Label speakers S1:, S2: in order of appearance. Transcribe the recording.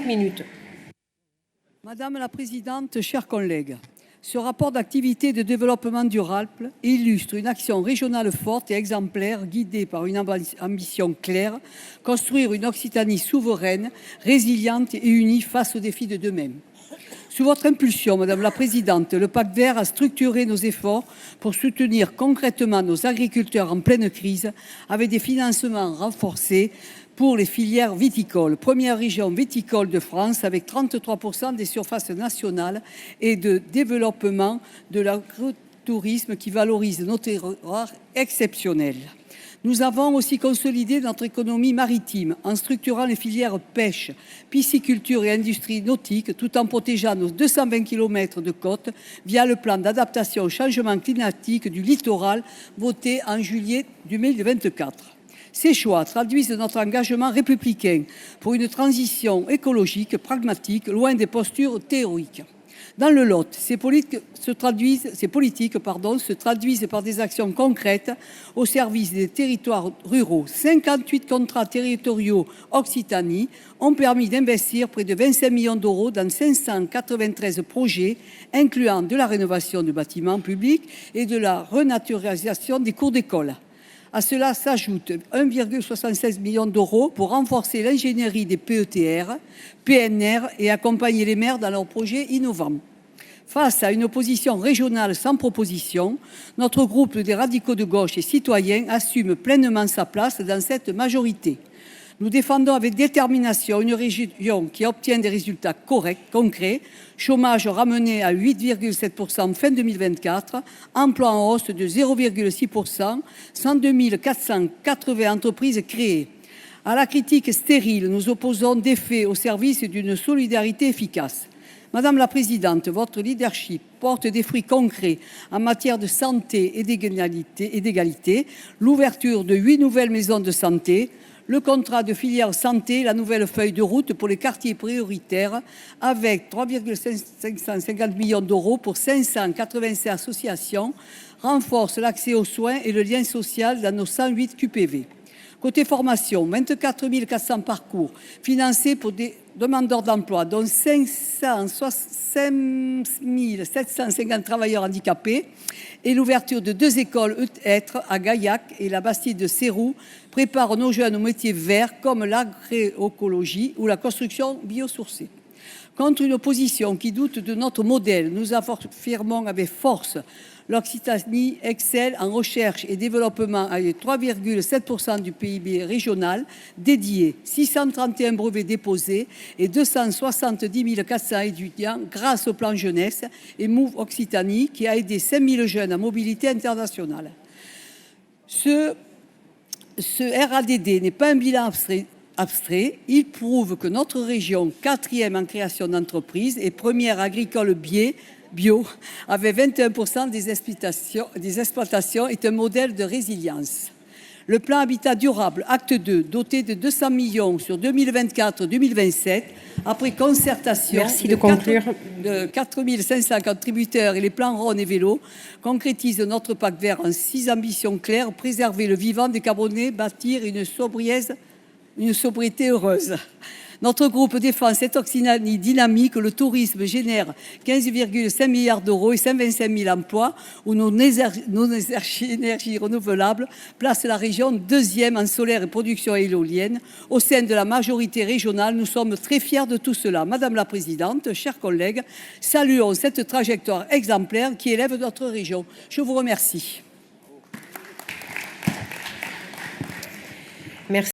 S1: minutes.
S2: Madame la présidente, chers collègues, ce rapport d'activité de développement durable illustre une action régionale forte et exemplaire guidée par une ambition claire, construire une Occitanie souveraine, résiliente et unie face aux défis de demain. Sous votre impulsion, Madame la Présidente, le Pacte vert a structuré nos efforts pour soutenir concrètement nos agriculteurs en pleine crise avec des financements renforcés pour les filières viticoles. Première région viticole de France avec 33% des surfaces nationales et de développement de l'agrotourisme qui valorise nos terroirs exceptionnels. Nous avons aussi consolidé notre économie maritime en structurant les filières pêche, pisciculture et industrie nautique tout en protégeant nos 220 km de côte via le plan d'adaptation au changement climatique du littoral voté en juillet 2024. Ces choix traduisent notre engagement républicain pour une transition écologique pragmatique, loin des postures théoriques. Dans le Lot, ces politiques se traduisent par des actions concrètes au service des territoires ruraux. 58 contrats territoriaux Occitanie ont permis d'investir près de 25 millions d'euros dans 593 projets, incluant de la rénovation de bâtiments publics et de la renaturalisation des cours d'école. À cela s'ajoute 1,76 million d'euros pour renforcer l'ingénierie des PETR, PNR et accompagner les maires dans leurs projets innovants. Face à une opposition régionale sans proposition, notre groupe des radicaux de gauche et citoyens assume pleinement sa place dans cette majorité. Nous défendons avec détermination une région qui obtient des résultats concrets, chômage ramené à 8,7% fin 2024, emploi en hausse de 0,6%, 102 480 entreprises créées. À la critique stérile, nous opposons des faits au service d'une solidarité efficace. Madame la Présidente, votre leadership porte des fruits concrets en matière de santé et d'égalité, l'ouverture de 8 nouvelles maisons de santé, le contrat de filière santé, la nouvelle feuille de route pour les quartiers prioritaires avec 3,550 millions d'euros pour 587 associations, renforce l'accès aux soins et le lien social dans nos 108 QPV. Côté formation, 24 400 parcours financés pour des demandeurs d'emploi, dont 5 750 travailleurs handicapés et l'ouverture de 2 écoles être à Gaillac et la Bastide de Sérou préparent nos jeunes aux métiers verts comme l'agroécologie ou la construction biosourcée. Contre une opposition qui doute de notre modèle, nous affirmons avec force l'Occitanie excelle en recherche et développement avec 3,7% du PIB régional dédié, 631 brevets déposés et 270 400 étudiants grâce au plan jeunesse et Move Occitanie qui a aidé 5 000 jeunes à mobilité internationale. Ce RADD n'est pas un bilan abstrait, il prouve que notre région, 4e en création d'entreprises et première agricole bio, avec 21% des exploitations, est un modèle de résilience. Le plan Habitat durable, acte 2, doté de 200 millions sur 2024-2027, après concertation de 4 500 contributeurs et les plans Rhône et Vélo, concrétise notre pacte vert en 6 ambitions claires, préserver le vivant, décarboner, bâtir une sobriété heureuse. Notre groupe défend cette Occitanie dynamique. Le tourisme génère 15,5 milliards d'euros et 125 000 emplois, où nos énergies renouvelables placent la région 2e en solaire et production éolienne. Au sein de la majorité régionale, nous sommes très fiers de tout cela. Madame la Présidente, chers collègues, saluons cette trajectoire exemplaire qui élève notre région. Je vous remercie.
S1: Merci.